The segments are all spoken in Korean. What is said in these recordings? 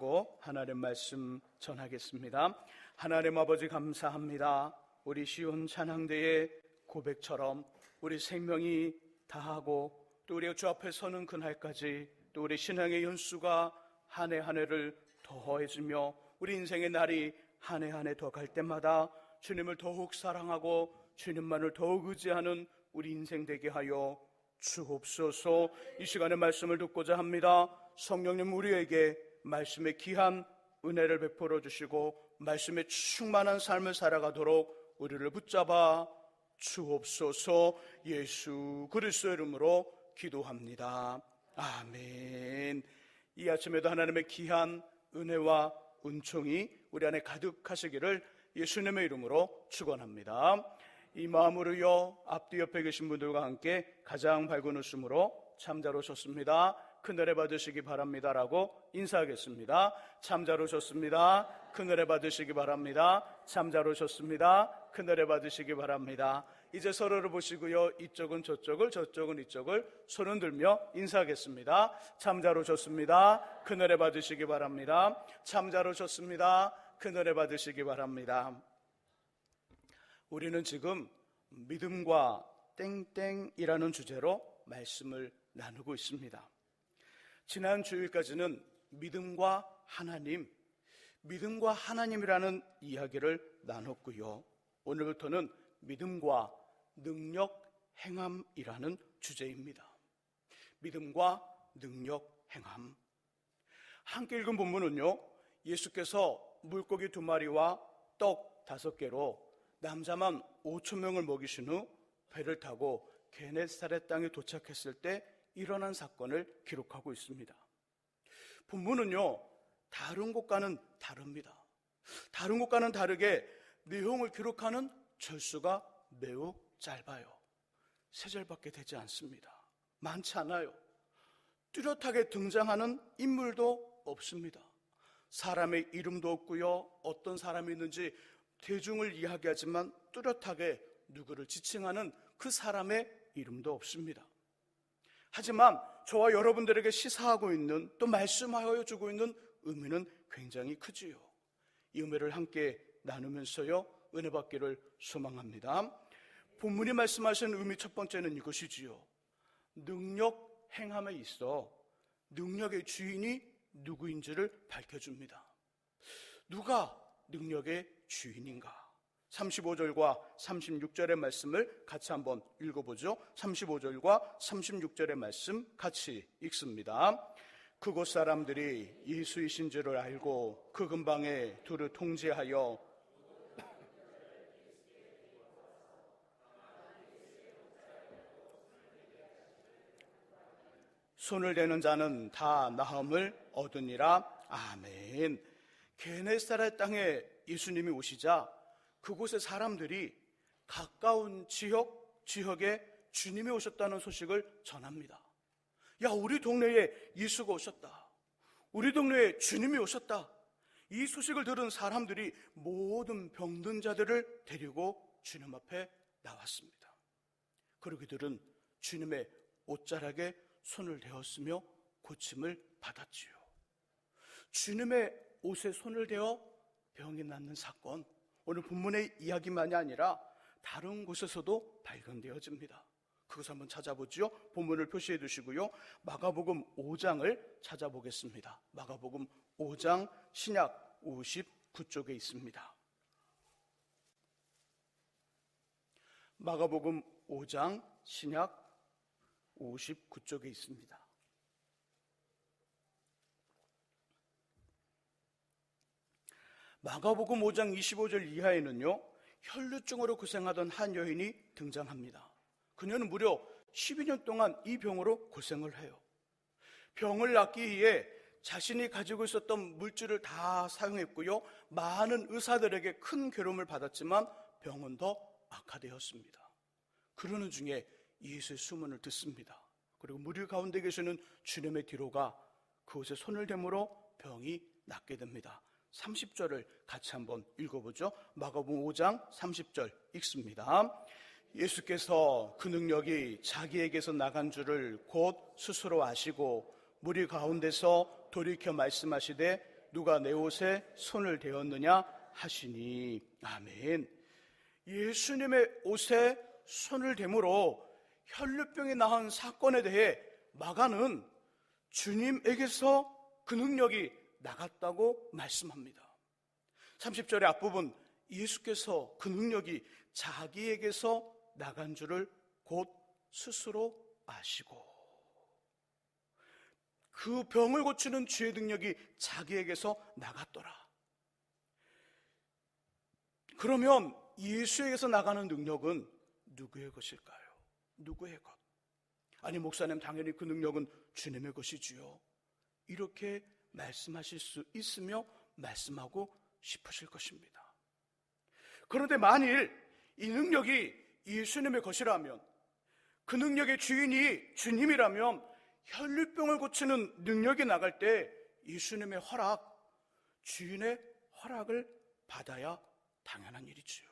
기도하고 하나님 말씀 전하겠습니다. 하나님 아버지 감사합니다. 우리 시온 찬양대의 고백처럼 우리 생명이 다하고 또 우리가 주 앞에 서는 그날까지 또 우리 신앙의 연수가 한 해 한 해를 더해지며 우리 인생의 날이 한 해 한 해 더 갈 때마다 주님을 더욱 사랑하고 주님만을 더욱 의지하는 우리 인생 되게 하여 주옵소서. 이 시간에 말씀을 듣고자 합니다. 성령님 우리에게 말씀의 귀한 은혜를 베풀어 주시고 말씀의 충만한 삶을 살아가도록 우리를 붙잡아 주옵소서. 예수 그리스도의 이름으로 기도합니다. 아멘. 이 아침에도 하나님의 귀한 은혜와 은총이 우리 안에 가득하시기를 예수님의 이름으로 축원합니다. 이 마음으로요, 앞뒤 옆에 계신 분들과 함께 가장 밝은 웃음으로 참 잘 오셨습니다, 큰 은혜 받으시기 바랍니다라고 인사하겠습니다. 참 잘 오셨습니다, 큰 은혜 받으시기 바랍니다. 참 잘 오셨습니다, 큰 은혜 받으시기 바랍니다. 이제 서로를 보시고요, 이쪽은 저쪽을 저쪽은 이쪽을 손을 들며 인사하겠습니다. 참 잘 오셨습니다, 큰 은혜 받으시기 바랍니다. 참 잘 오셨습니다, 큰 은혜 받으시기 바랍니다. 우리는 지금 믿음과 땡땡이라는 주제로 말씀을 나누고 있습니다. 지난 주일까지는 믿음과 하나님이라는 이야기를 나눴고요. 오늘부터는 믿음과 능력 행함이라는 주제입니다. 믿음과 능력 행함. 함께 읽은 본문은요, 예수께서 물고기 2마리와 떡 5개로 남자만 5,000명을 먹이신 후 배를 타고 게네사렛 땅에 도착했을 때 일어난 사건을 기록하고 있습니다. 본문은요, 다른 곳과는 다릅니다. 다른 곳과는 다르게 내용을 기록하는 절수가 매우 짧아요. 3절밖에 되지 않습니다. 많지 않아요. 뚜렷하게 등장하는 인물도 없습니다. 사람의 이름도 없고요, 어떤 사람이 있는지 대중을 이야기하지만 뚜렷하게 누구를 지칭하는 그 사람의 이름도 없습니다. 하지만 저와 여러분들에게 시사하고 있는, 또 말씀하여 주고 있는 의미는 굉장히 크지요. 이 의미를 함께 나누면서요, 은혜 받기를 소망합니다. 본문이 말씀하신 의미 첫 번째는 이것이지요. 능력 행함에 있어 능력의 주인이 누구인지를 밝혀줍니다. 누가 능력의 주인인가? 35절과 36절의 말씀을 같이 한번 읽어보죠. 35절과 36절의 말씀 같이 읽습니다. 그곳 사람들이 예수이신 줄을 알고 그 근방에 두루 통제하여 손을 대는 자는 다 나음을 얻으니라. 아멘. 게네사렛 땅에 예수님이 오시자 그곳의 사람들이 가까운 지역에 주님이 오셨다는 소식을 전합니다. 야, 우리 동네에 예수가 오셨다, 우리 동네에 주님이 오셨다. 이 소식을 들은 사람들이 모든 병든 자들을 데리고 주님 앞에 나왔습니다. 그리고 그들은 주님의 옷자락에 손을 대었으며 고침을 받았지요. 주님의 옷에 손을 대어 병이 낫는 사건, 오늘 본문의 이야기만이 아니라 다른 곳에서도 발견되어집니다. 그것을 한번 찾아보죠. 본문을 표시해 두시고요, 마가복음 5장을 찾아보겠습니다. 마가복음 5장 신약 59쪽에 있습니다. 마가복음 5장 신약 59쪽에 있습니다. 마가복음 5장 25절 이하에는요, 혈루증으로 고생하던 한 여인이 등장합니다. 그녀는 무려 12년 동안 이 병으로 고생을 해요. 병을 낫기 위해 자신이 가지고 있었던 물질을 다 사용했고요, 많은 의사들에게 큰 괴로움을 받았지만 병은 더 악화되었습니다. 그러는 중에 예수의 수문을 듣습니다. 그리고 무리 가운데 계시는 주님의 뒤로가 그곳에 손을 대므로 병이 낫게 됩니다. 30절을 같이 한번 읽어보죠. 마가복음 5장 30절 읽습니다. 예수께서 그 능력이 자기에게서 나간 줄을 곧 스스로 아시고 무리 가운데서 돌이켜 말씀하시되 누가 내 옷에 손을 대었느냐 하시니. 아멘. 예수님의 옷에 손을 대므로 혈루병이 나은 사건에 대해 마가는 주님에게서 그 능력이 나갔다고 말씀합니다. 30절의 앞부분, 예수께서 그 능력이 자기에게서 나간 줄을 곧 스스로 아시고, 그 병을 고치는 주의 능력이 자기에게서 나갔더라. 그러면 예수에게서 나가는 능력은 누구의 것일까요? 누구의 것? 아니, 목사님, 당연히 그 능력은 주님의 것이지요. 이렇게 말씀하실 수 있으며 말씀하고 싶으실 것입니다. 그런데 만일 이 능력이 예수님의 것이라면, 그 능력의 주인이 주님이라면 혈루병을 고치는 능력이 나갈 때 예수님의 허락, 주인의 허락을 받아야 당연한 일이지요.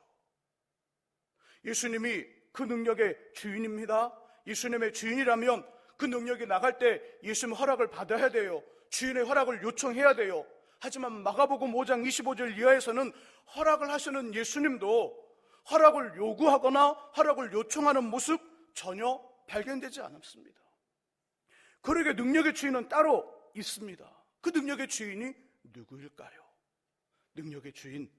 예수님이 그 능력의 주인입니다. 예수님의 주인이라면 그 능력이 나갈 때 예수님 허락을 받아야 돼요. 주인의 허락을 요청해야 돼요. 하지만 마가복음 5장 25절 이하에서는 허락을 하시는 예수님도 허락을 요구하거나 허락을 요청하는 모습 전혀 발견되지 않았습니다. 그러게 능력의 주인은 따로 있습니다. 그 능력의 주인이 누구일까요? 능력의 주인,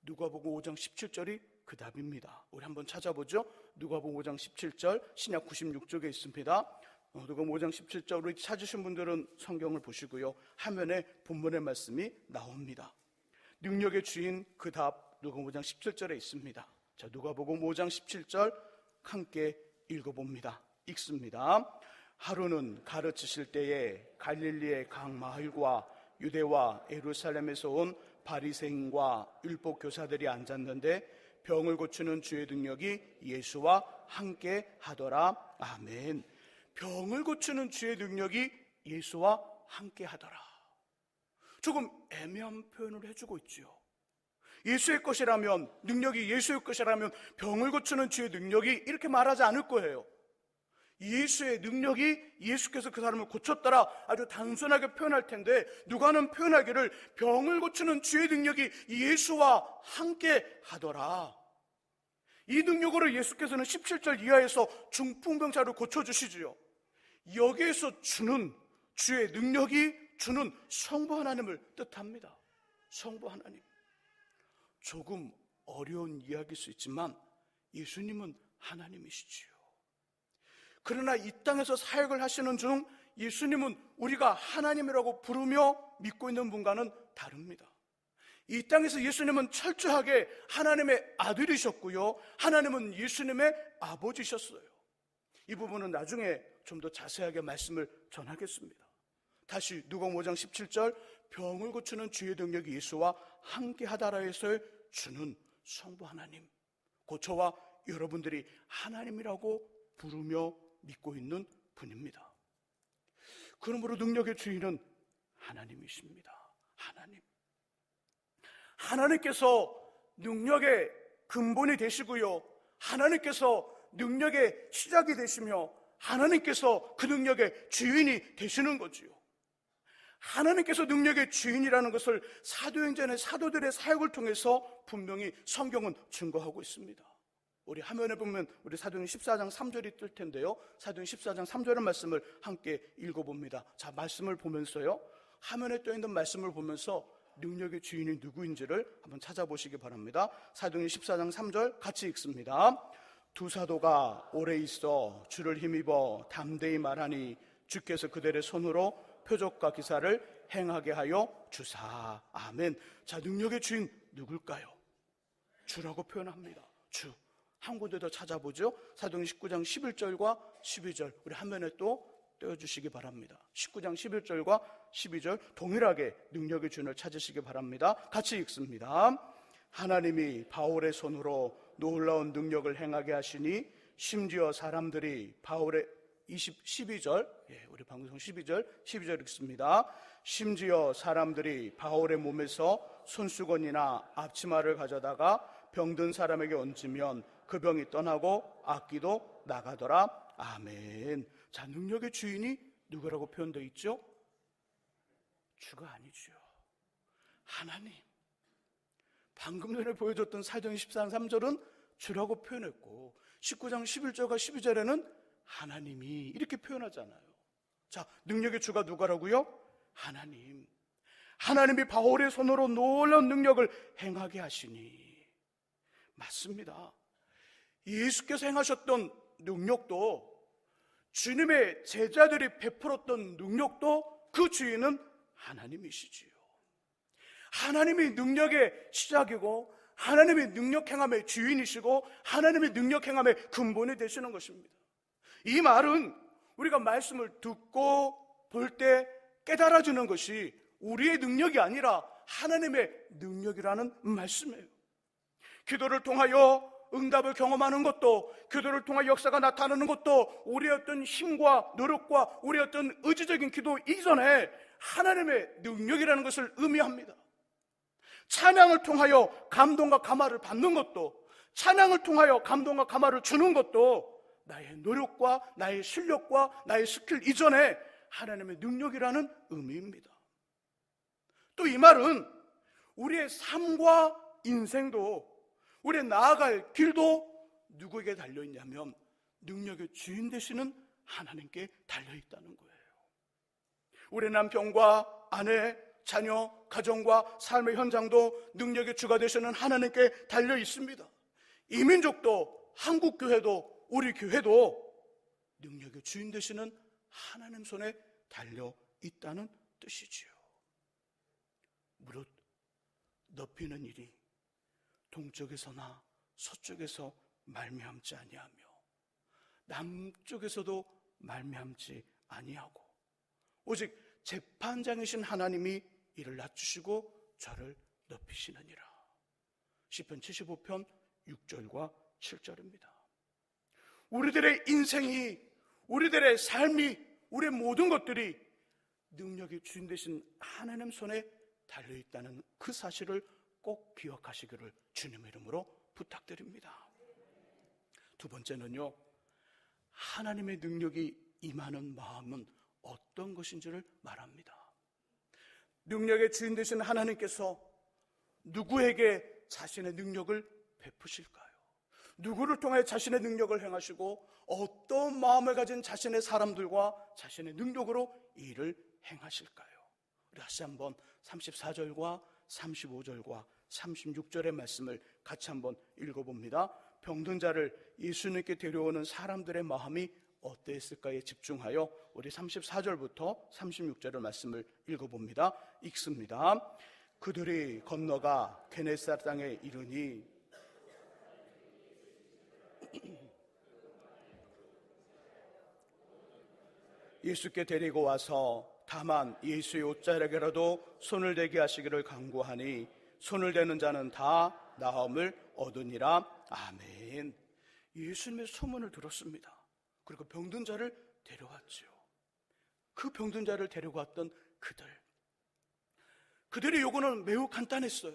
누가복음 5장 17절이 그 답입니다. 우리 한번 찾아보죠. 누가복음 5장 17절, 신약 96쪽에 있습니다. 누가복음 5장 17절을 찾으신 분들은 성경을 보시고요. 화면에 본문의 말씀이 나옵니다. 능력의 주인 그 답, 누가복음 5장 17절에 있습니다. 자, 누가복음 5장 17절 함께 읽어봅니다. 읽습니다. 하루는 가르치실 때에 갈릴리의 각 마을과 유대와 예루살렘에서 온 바리새인과 율법 교사들이 앉았는데 병을 고치는 주의 능력이 예수와 함께 하더라. 아멘. 병을 고치는 주의 능력이 예수와 함께 하더라. 조금 애매한 표현을 해주고 있지요. 예수의 것이라면, 능력이 예수의 것이라면 병을 고치는 주의 능력이 이렇게 말하지 않을 거예요. 예수의 능력이, 예수께서 그 사람을 고쳤더라, 아주 단순하게 표현할 텐데, 누가는 표현하기를 병을 고치는 주의 능력이 예수와 함께 하더라. 이 능력으로 예수께서는 17절 이하에서 중풍병자를 고쳐주시지요. 여기에서 주는 주의 능력이 주는 성부 하나님을 뜻합니다. 성부 하나님. 조금 어려운 이야기일 수 있지만 예수님은 하나님이시지요. 그러나 이 땅에서 사역을 하시는 중 예수님은 우리가 하나님이라고 부르며 믿고 있는 분과는 다릅니다. 이 땅에서 예수님은 철저하게 하나님의 아들이셨고요, 하나님은 예수님의 아버지셨어요. 이 부분은 나중에 좀 더 자세하게 말씀을 전하겠습니다. 다시 누가복음 5장 17절, 병을 고치는 주의 능력이 예수와 함께 하다라 해서 주는 성부 하나님, 곧 저와 여러분들이 하나님이라고 부르며 믿고 있는 분입니다. 그러므로 능력의 주인은 하나님이십니다. 하나님. 하나님께서 능력의 근본이 되시고요, 하나님께서 능력의 시작이 되시며 하나님께서 그 능력의 주인이 되시는 거지요. 하나님께서 능력의 주인이라는 것을 사도행전의 사도들의 사역을 통해서 분명히 성경은 증거하고 있습니다. 우리 화면에 보면 우리 사도행 14장 3절이 뜰 텐데요, 사도행 14장 3절의 말씀을 함께 읽어봅니다. 자, 말씀을 보면서요, 화면에 떠 있는 말씀을 보면서 능력의 주인이 누구인지를 한번 찾아보시기 바랍니다. 사도행 14장 3절 같이 읽습니다. 두 사도가 오래 있어 주를 힘입어 담대히 말하니 주께서 그들의 손으로 표적과 기사를 행하게 하여 주사. 아멘. 자, 능력의 주인 누굴까요? 주라고 표현합니다. 주. 한 군데 더 찾아보죠. 사도행 19장 11절과 12절 우리 화면에 또 떼어주시기 바랍니다. 19장 11절과 12절 동일하게 능력의 주인을 찾으시기 바랍니다. 같이 읽습니다. 하나님이 바울의 손으로 놀라운 능력을 행하게 하시니 심지어 사람들이 바울의 12절, 우리 방송 12절 읽습니다. 심지어 사람들이 바울의 몸에서 손수건이나 앞치마를 가져다가 병든 사람에게 얹으면 그 병이 떠나고 악기도 나가더라. 아멘. 자, 능력의 주인이 누구라고 표현되어 있죠? 주가 아니죠. 하나님. 방금 전에 보여줬던 사도행 14장 3절은 주라고 표현했고 19장 11절과 12절에는 하나님이 이렇게 표현하잖아요. 자, 능력의 주가 누가라고요? 하나님. 하나님이 바울의 손으로 놀라운 능력을 행하게 하시니. 맞습니다. 예수께서 행하셨던 능력도, 주님의 제자들이 베풀었던 능력도 그 주인은 하나님이시지요. 하나님이 능력의 시작이고 하나님이 능력 행함의 주인이시고 하나님이 능력 행함의 근본이 되시는 것입니다. 이 말은 우리가 말씀을 듣고 볼 때 깨달아지는 것이 우리의 능력이 아니라 하나님의 능력이라는 말씀이에요. 기도를 통하여 응답을 경험하는 것도, 기도를 통하여 역사가 나타나는 것도 우리의 어떤 힘과 노력과 우리의 어떤 의지적인 기도 이전에 하나님의 능력이라는 것을 의미합니다. 찬양을 통하여 감동과 감화를 받는 것도, 찬양을 통하여 감동과 감화를 주는 것도 나의 노력과 나의 실력과 나의 스킬 이전에 하나님의 능력이라는 의미입니다. 또 이 말은 우리의 삶과 인생도, 우리의 나아갈 길도 누구에게 달려있냐면 능력의 주인 되시는 하나님께 달려있다는 거예요. 우리 남편과 아내, 자녀, 가정과 삶의 현장도 능력의 주가 되시는 하나님께 달려있습니다. 이 민족도, 한국교회도, 우리 교회도 능력의 주인 되시는 하나님 손에 달려있다는 뜻이지요. 무릇 높이는 일이 동쪽에서나 서쪽에서 말미암지 아니하며 남쪽에서도 말미암지 아니하고 오직 재판장이신 하나님이 이를 낮추시고 저를 높이시느니라. 시편 75편 6절과 7절입니다. 우리들의 인생이, 우리들의 삶이, 우리의 모든 것들이 능력의 주인 되신 하나님 손에 달려있다는 그 사실을 꼭 기억하시기를 주님의 이름으로 부탁드립니다. 두 번째는요, 하나님의 능력이 임하는 마음은 어떤 것인지를 말합니다. 능력의 주인 되신 하나님께서 누구에게 자신의 능력을 베푸실까요? 누구를 통해 자신의 능력을 행하시고 어떤 마음을 가진 자신의 사람들과 자신의 능력으로 일을 행하실까요? 우리 다시 한번 34절과 35절과 36절의 말씀을 같이 한번 읽어봅니다. 병든 자를 예수님께 데려오는 사람들의 마음이 어땠을까에 집중하여 우리 34절부터 36절의 말씀을 읽어봅니다. 읽습니다. 그들이 건너가 게네사렛 땅에 이르니 예수께 데리고 와서 다만 예수의 옷자락에라도 손을 대게 하시기를 간구하니 손을 대는 자는 다 나음을 얻으니라. 아멘. 예수님의 소문을 들었습니다. 그리고 병든 자를 데려왔죠. 그 병든 자를 데리고 왔던 그들의 요구는 매우 간단했어요.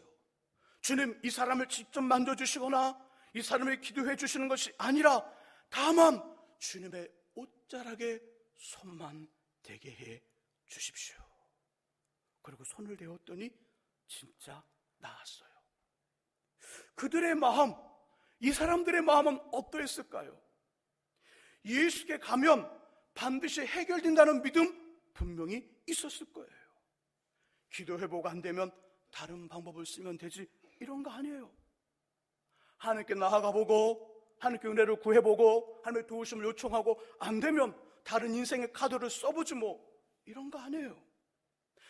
주님, 이 사람을 직접 만져주시거나 이 사람을 기도해 주시는 것이 아니라 다만 주님의 옷자락에 손만 대게 해 주십시오. 그리고 손을 대었더니 진짜 나았어요. 그들의 마음, 이 사람들의 마음은 어떠했을까요? 예수께 가면 반드시 해결된다는 믿음 분명히 있었을 거예요. 기도해보고 안 되면 다른 방법을 쓰면 되지, 이런 거 아니에요. 하나님께 나아가보고 하나님께 은혜를 구해보고 하나님의 도우심을 요청하고 안 되면 다른 인생의 카드를 써보지 뭐, 이런 거 아니에요.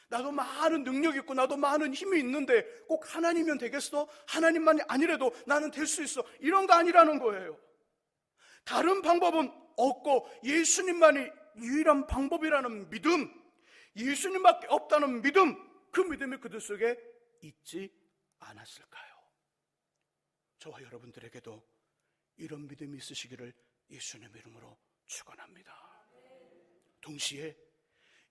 나도 많은 능력이 있고 나도 많은 힘이 있는데 꼭 하나님이면 되겠어? 하나님만이 아니라도 나는 될 수 있어, 이런 거 아니라는 거예요. 다른 방법은 없고 예수님만이 유일한 방법이라는 믿음, 예수님밖에 없다는 믿음, 그 믿음이 그들 속에 있지 않았을까요? 저와 여러분들에게도 이런 믿음이 있으시기를 예수님의 이름으로 축원합니다. 동시에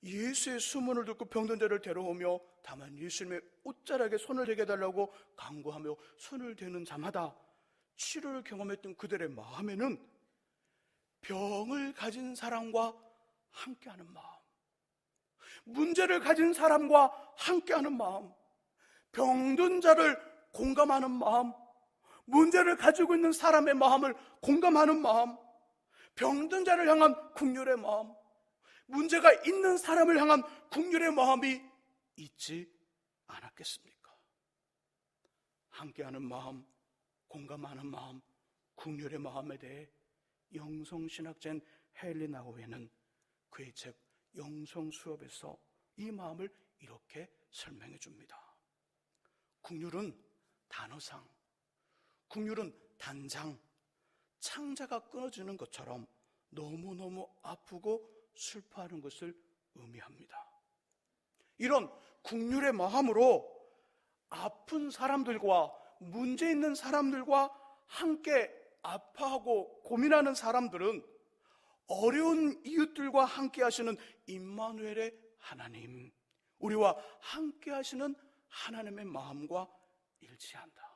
예수의 수문을 듣고 병든 자를 데려오며 다만 예수님의 옷자락에 손을 대게 해달라고 간구하며 손을 대는 자마다 치료를 경험했던 그들의 마음에는 병을 가진 사람과 함께하는 마음, 문제를 가진 사람과 함께하는 마음, 병든 자를 공감하는 마음, 문제를 가지고 있는 사람의 마음을 공감하는 마음, 병든 자를 향한 긍휼의 마음, 문제가 있는 사람을 향한 긍휼의 마음이 있지 않았겠습니까? 함께하는 마음, 공감하는 마음, 긍휼의 마음에 대해 영성신학자인 헨리 나우에는 그의 책 영성수업에서 이 마음을 이렇게 설명해 줍니다. 긍휼은 단어상, 긍휼은 단장, 창자가 끊어지는 것처럼 너무너무 아프고 슬퍼하는 것을 의미합니다. 이런 긍휼의 마음으로 아픈 사람들과 문제 있는 사람들과 함께 아파하고 고민하는 사람들은 어려운 이웃들과 함께 하시는 임마누엘의 하나님, 우리와 함께 하시는 하나님의 마음과 일치한다.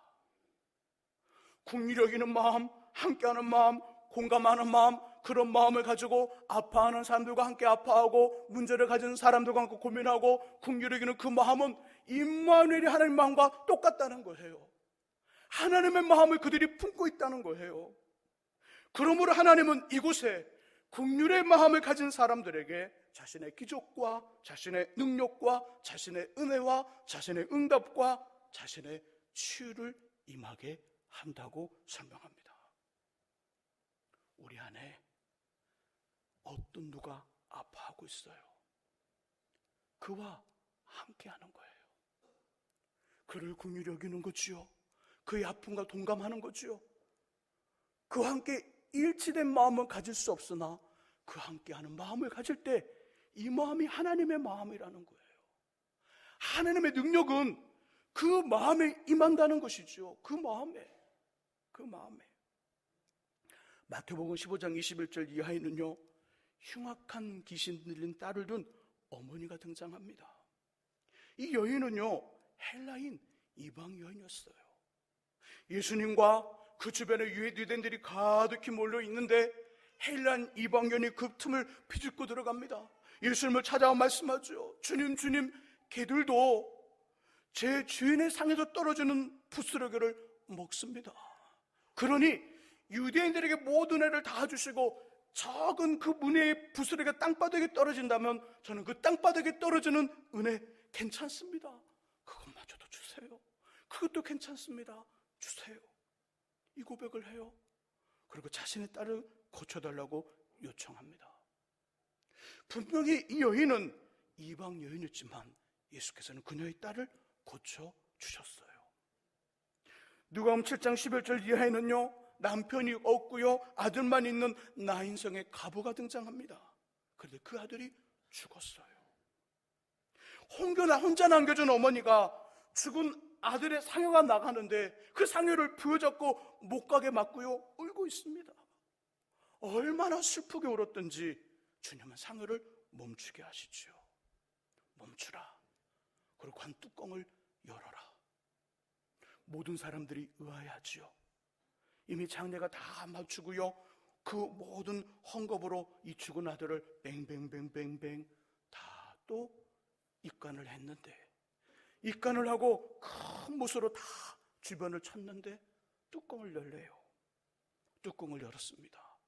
긍휼히 여기는 마음, 함께하는 마음, 공감하는 마음, 그런 마음을 가지고 아파하는 사람들과 함께 아파하고 문제를 가진 사람들과 함께 고민하고 긍휼히 여기는 그 마음은 임마누엘이 하나님의 마음과 똑같다는 거예요. 하나님의 마음을 그들이 품고 있다는 거예요. 그러므로 하나님은 이곳에 긍휼의 마음을 가진 사람들에게 자신의 기적과 자신의 능력과 자신의 은혜와 자신의 응답과 자신의 치유를 임하게 한다고 설명합니다. 우리 안에 어떤 누가 아파하고 있어요. 그와 함께하는 거예요. 그를 긍휼히 여기는 거지요. 그의 아픔과 동감하는 거지요. 그와 함께 일치된 마음은 가질 수 없으나 그 함께하는 마음을 가질 때 이 마음이 하나님의 마음이라는 거예요. 하나님의 능력은 그 마음에 임한다는 것이죠. 그 마음에. 마태복음 15장 21절 이하에는요, 흉악한 귀신 들린 딸을 둔 어머니가 등장합니다. 이 여인은요, 헬라인 이방 여인이었어요. 예수님과 그 주변에 유대인들이 가득히 몰려 있는데 헬라인 이방 여인이 그 틈을 비집고 들어갑니다. 예수님을 찾아와 말씀하죠. 주님, 개들도 제 주인의 상에서 떨어지는 부스러기를 먹습니다. 그러니 유대인들에게 모든 애를 다 주시고 작은 그 문의 부스러기가 땅바닥에 떨어진다면 저는 그 땅바닥에 떨어지는 은혜 괜찮습니다. 그것마저도 주세요. 그것도 괜찮습니다. 주세요. 이 고백을 해요. 그리고 자신의 딸을 고쳐달라고 요청합니다. 분명히 이 여인은 이방 여인이었지만 예수께서는 그녀의 딸을 고쳐주셨어요. 누가복음 7장 11절 이하에는요, 남편이 없고요 아들만 있는 나인성의 과부가 등장합니다. 그런데 그 아들이 죽었어요. 혼자 남겨준 어머니가 죽은 아들의 상여가 나가는데 그 상여를 부여잡고 못 가게 막고요 울고 있습니다. 얼마나 슬프게 울었던지 주님은 상여를 멈추게 하시지요. 멈추라. 그리고 관 뚜껑을 열어라. 모든 사람들이 의아해하지요. 이미 장례가 다 맞추고요 그 모든 헝겊으로 이 죽은 아들을 뱅뱅뱅뱅뱅 다 또 입관을 했는데, 입관을 하고 큰 못으로 다 주변을 쳤는데 뚜껑을 열래요. 뚜껑을 열었습니다.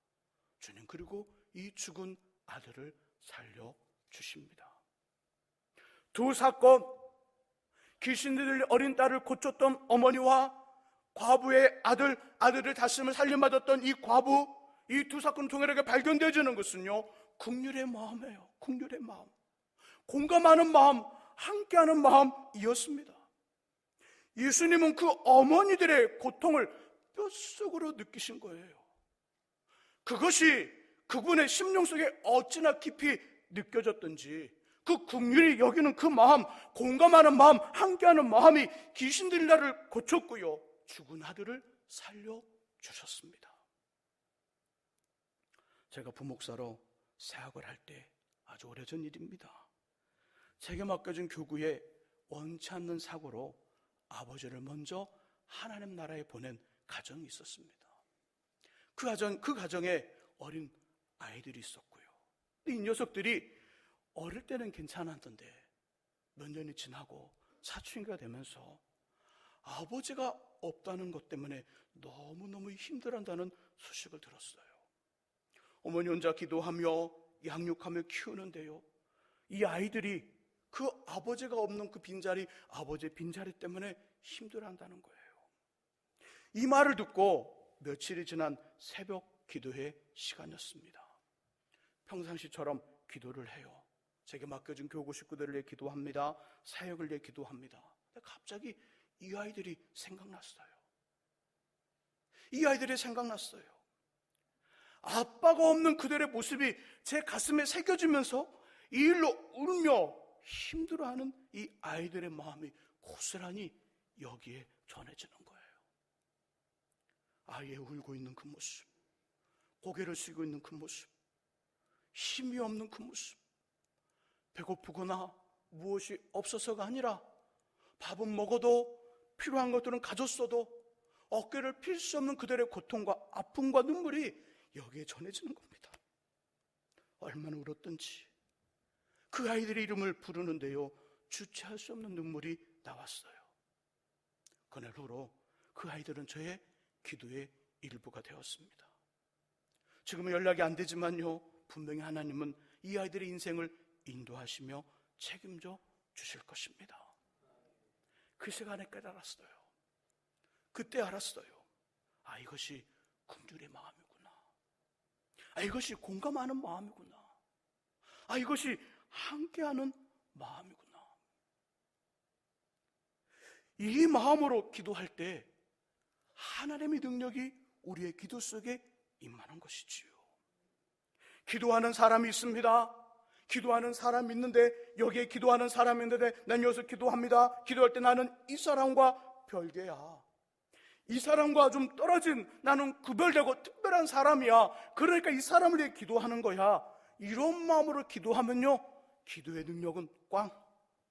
주님 그리고 이 죽은 아들을 살려주십니다. 두 사건, 귀신 들린 어린 딸을 고쳤던 어머니와 과부의 아들을 다시금을 살림받았던 이 과부, 이 두 사건 통일하게 발견되어지는 것은요 긍휼의 마음이에요. 긍휼의 마음, 공감하는 마음, 함께하는 마음이었습니다. 예수님은 그 어머니들의 고통을 뼛속으로 느끼신 거예요. 그것이 그분의 심령 속에 어찌나 깊이 느껴졌던지 그 긍휼히 여기는 그 마음, 공감하는 마음, 함께하는 마음이 귀신 들린 나를 고쳤고요 죽은 아들을 살려주셨습니다. 제가 부목사로 사역을 할 때 아주 오래전 일입니다. 제게 맡겨진 교구에 원치 않는 사고로 아버지를 먼저 하나님 나라에 보낸 가정이 있었습니다. 그 가정에 어린 아이들이 있었고요. 이 녀석들이 어릴 때는 괜찮았던데 몇 년이 지나고 사춘기가 되면서 아버지가 없다는 것 때문에 너무너무 힘들어한다는 소식을 들었어요. 어머니 혼자 기도하며 양육하며 키우는데요, 이 아이들이 그 아버지가 없는 그 빈자리, 아버지의 빈자리 때문에 힘들어한다는 거예요. 이 말을 듣고 며칠이 지난 새벽 기도회 시간이었습니다. 평상시처럼 기도를 해요. 제게 맡겨진 교구 식구들을 위해 기도합니다. 사역을 위해 기도합니다. 근데 갑자기 이 아이들이 생각났어요. 이 아이들이 생각났어요. 아빠가 없는 그들의 모습이 제 가슴에 새겨지면서 이 일로 울며 힘들어하는 이 아이들의 마음이 고스란히 여기에 전해지는 거예요. 아이의 울고 있는 그 모습, 고개를 숙이고 있는 그 모습, 힘이 없는 그 모습, 배고프거나 무엇이 없어서가 아니라 밥은 먹어도 필요한 것들은 가졌어도 어깨를 필 수 없는 그들의 고통과 아픔과 눈물이 여기에 전해지는 겁니다. 얼마나 울었던지 그 아이들의 이름을 부르는데요, 주체할 수 없는 눈물이 나왔어요. 그날 후로 그 아이들은 저의 기도의 일부가 되었습니다. 지금은 연락이 안 되지만요, 분명히 하나님은 이 아이들의 인생을 인도하시며 책임져 주실 것입니다. 그 시간에 깨달았어요. 그때 알았어요. 아, 이것이 굶주리의 마음이구나. 아, 이것이 공감하는 마음이구나. 아, 이것이 함께하는 마음이구나. 이 마음으로 기도할 때 하나님의 능력이 우리의 기도 속에 임하는 것이지요. 기도하는 사람이 있습니다. 기도하는 사람이 있는데, 여기에 기도하는 사람이 있는데 난 여기서 기도합니다. 기도할 때 나는 이 사람과 별개야. 이 사람과 좀 떨어진, 나는 구별되고 특별한 사람이야. 그러니까 이 사람을 위해 기도하는 거야. 이런 마음으로 기도하면요, 기도의 능력은 꽝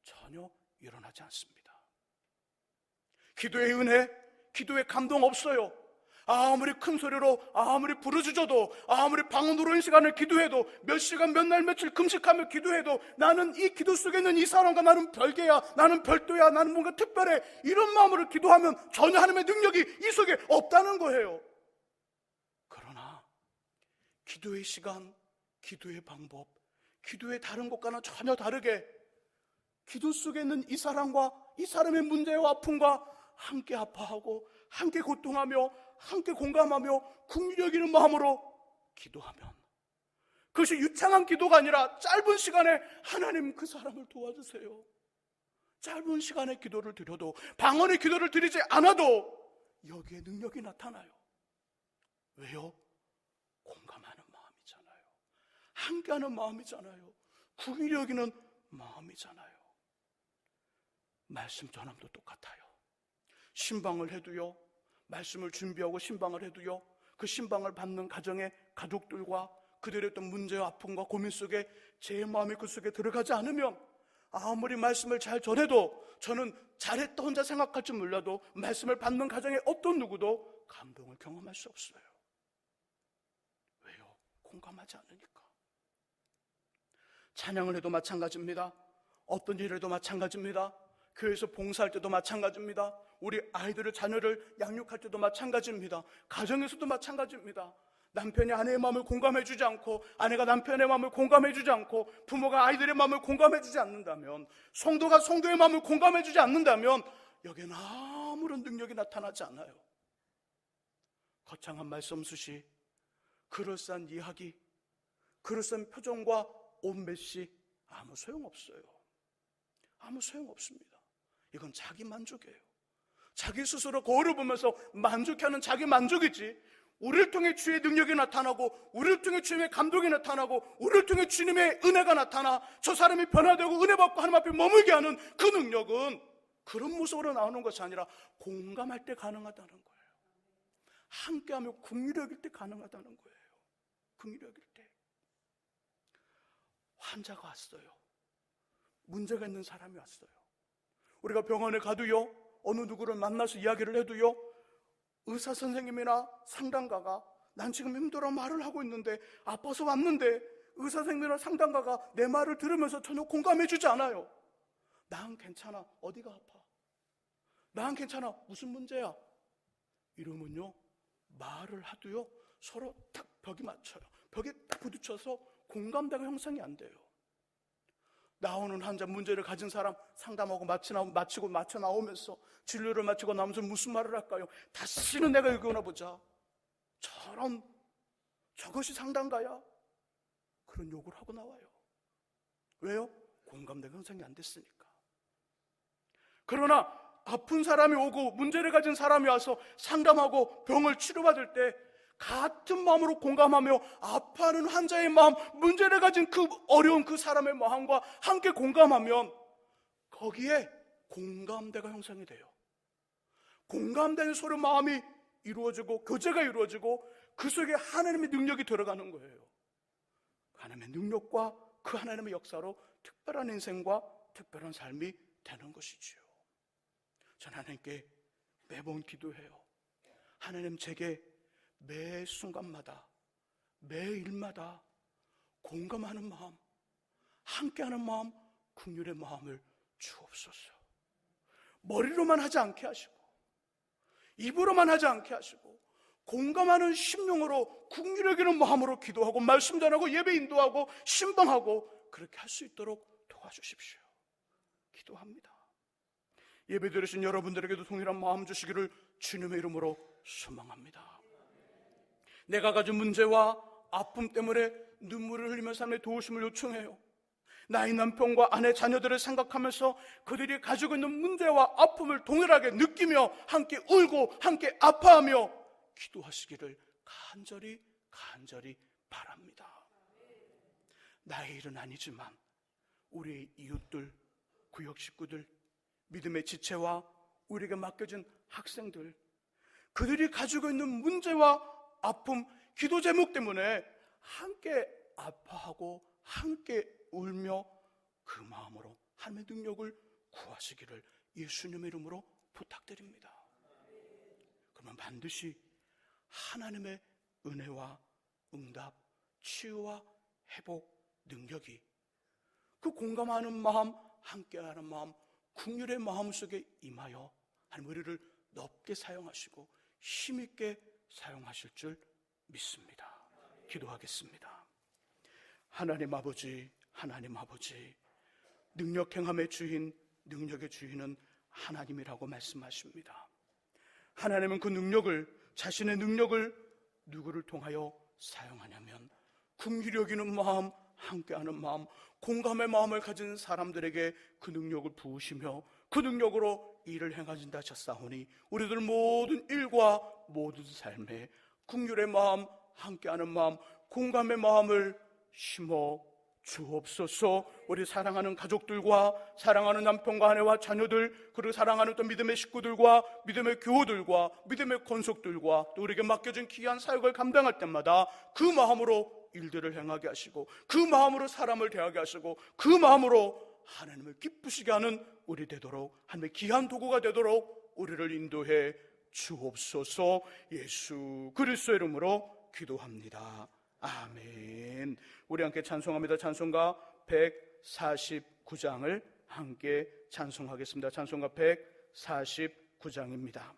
전혀 일어나지 않습니다. 기도의 은혜, 기도의 감동 없어요. 아무리 큰 소리로, 아무리 부르짖어도, 아무리 방언 들어오는 시간을 기도해도, 몇 시간, 몇 날, 며칠 금식하며 기도해도 나는 이 기도 속에 있는 이 사람과 나는 별개야, 나는 별도야, 나는 뭔가 특별해, 이런 마음으로 기도하면 전혀 하나님의 능력이 이 속에 없다는 거예요. 그러나 기도의 시간, 기도의 방법, 기도의 다른 것과는 전혀 다르게 기도 속에 있는 이 사람과 이 사람의 문제와 아픔과 함께 아파하고 함께 고통하며 함께 공감하며 긍휼히 여기는 마음으로 기도하면, 그것이 유창한 기도가 아니라 짧은 시간에 하나님 그 사람을 도와주세요, 짧은 시간에 기도를 드려도, 방언의 기도를 드리지 않아도 여기에 능력이 나타나요. 왜요? 공감하는 마음이잖아요. 함께하는 마음이잖아요. 긍휼히 여기는 마음이잖아요. 말씀 전함도 똑같아요. 신방을 해도요, 말씀을 준비하고 신방을 해도요, 그 신방을 받는 가정의 가족들과 그들의 어떤 문제와 아픔과 고민 속에 제 마음이 그 속에 들어가지 않으면 아무리 말씀을 잘 전해도, 저는 잘했다 혼자 생각할지 몰라도 말씀을 받는 가정의 어떤 누구도 감동을 경험할 수 없어요. 왜요? 공감하지 않으니까. 찬양을 해도 마찬가지입니다. 어떤 일을 해도 마찬가지입니다. 교회에서 봉사할 때도 마찬가지입니다. 우리 아이들의 자녀를 양육할 때도 마찬가지입니다. 가정에서도 마찬가지입니다. 남편이 아내의 마음을 공감해주지 않고, 아내가 남편의 마음을 공감해주지 않고, 부모가 아이들의 마음을 공감해주지 않는다면, 성도가 성도의 마음을 공감해주지 않는다면 여기에는 아무런 능력이 나타나지 않아요. 거창한 말씀수시, 그럴싸한 이야기, 그럴싸한 표정과 옷매시 아무 소용없어요. 아무 소용없습니다. 이건 자기 만족이에요. 자기 스스로 거울을 보면서 만족해하는 자기 만족이지, 우리를 통해 주의 능력이 나타나고, 우리를 통해 주님의 감동이 나타나고, 우리를 통해 주님의 은혜가 나타나 저 사람이 변화되고 은혜 받고 하나님 앞에 머물게 하는 그 능력은 그런 모습으로 나오는 것이 아니라 공감할 때 가능하다는 거예요. 함께하며 긍휼히 여길 때 가능하다는 거예요. 긍휼히 여길 때. 환자가 왔어요. 문제가 있는 사람이 왔어요. 우리가 병원에 가도요, 어느 누구를 만나서 이야기를 해도요, 의사 선생님이나 상담가가 난 지금 힘들어 말을 하고 있는데, 아파서 왔는데 의사 선생님이나 상담가가 내 말을 들으면서 전혀 공감해 주지 않아요. 난 괜찮아. 어디가 아파? 난 괜찮아. 무슨 문제야? 이러면요, 말을 하도요, 서로 딱 벽이 맞춰요. 벽에 딱 부딪혀서 공감대가 형성이 안 돼요. 나오는 환자, 문제를 가진 사람 상담하고 마치고 맞춰 나오면서 진료를 마치고 나오면서 무슨 말을 할까요? 다시는 내가 여기 오나 보자. 저것이 상담가야? 그런 욕을 하고 나와요. 왜요? 공감대가 형성이 안 됐으니까. 그러나 아픈 사람이 오고 문제를 가진 사람이 와서 상담하고 병을 치료받을 때 같은 마음으로 공감하며 아파하는 환자의 마음, 문제를 가진 그 어려운 그 사람의 마음과 함께 공감하면 거기에 공감대가 형성이 돼요. 공감되는 서로 마음이 이루어지고 교제가 이루어지고 그 속에 하나님의 능력이 들어가는 거예요. 하나님의 능력과 그 하나님의 역사로 특별한 인생과 특별한 삶이 되는 것이지요. 전 하나님께 매번 기도해요. 하나님, 제게 매 순간마다 매 일마다 공감하는 마음, 함께하는 마음, 긍휼의 마음을 주옵소서. 머리로만 하지 않게 하시고 입으로만 하지 않게 하시고 공감하는 심령으로 긍휼히 여기는 마음으로 기도하고 말씀 전하고 예배 인도하고 신방하고 그렇게 할 수 있도록 도와주십시오. 기도합니다. 예배 드리신 여러분들에게도 동일한 마음 주시기를 주님의 이름으로 소망합니다. 내가 가진 문제와 아픔 때문에 눈물을 흘리면서 하나님의 도우심을 요청해요. 나의 남편과 아내, 자녀들을 생각하면서 그들이 가지고 있는 문제와 아픔을 동일하게 느끼며 함께 울고 함께 아파하며 기도하시기를 간절히 바랍니다. 나의 일은 아니지만 우리의 이웃들, 구역 식구들, 믿음의 지체와 우리에게 맡겨진 학생들, 그들이 가지고 있는 문제와 아픔, 기도 제목 때문에 함께 아파하고 함께 울며 그 마음으로 하나님의 능력을 구하시기를 예수님의 이름으로 부탁드립니다. 그러면 반드시 하나님의 은혜와 응답, 치유와 회복 능력이 그 공감하는 마음, 함께하는 마음, 긍휼의 마음 속에 임하여 하나님 우리를 넓게 사용하시고 힘있게 사용하실 줄 믿습니다. 기도하겠습니다. 하나님 아버지, 능력 행함의 주인, 능력의 주인은 하나님이라고 말씀하십니다. 하나님은 그 능력을, 자신의 능력을 누구를 통하여 사용하냐면 긍휼히 여기는 마음, 함께하는 마음, 공감의 마음을 가진 사람들에게 그 능력을 부으시며 그 능력으로 일을 행하신다 하셨사오니 우리들 모든 일과 모든 삶에 긍휼의 마음, 함께하는 마음, 공감의 마음을 심어 주옵소서. 우리 사랑하는 가족들과 사랑하는 남편과 아내와 자녀들, 그리고 사랑하는 또 믿음의 식구들과 믿음의 교우들과 믿음의 권속들과 또 우리에게 맡겨진 귀한 사역을 감당할 때마다 그 마음으로 일들을 행하게 하시고 그 마음으로 사람을 대하게 하시고 그 마음으로 하나님을 기쁘시게 하는 우리 되도록, 하나님의 귀한 도구가 되도록 우리를 인도해 주옵소서. 예수 그리스도의 이름으로 기도합니다. 아멘. 우리 함께 찬송합니다. 찬송가 149장을 함께 찬송하겠습니다. 찬송가 149장입니다.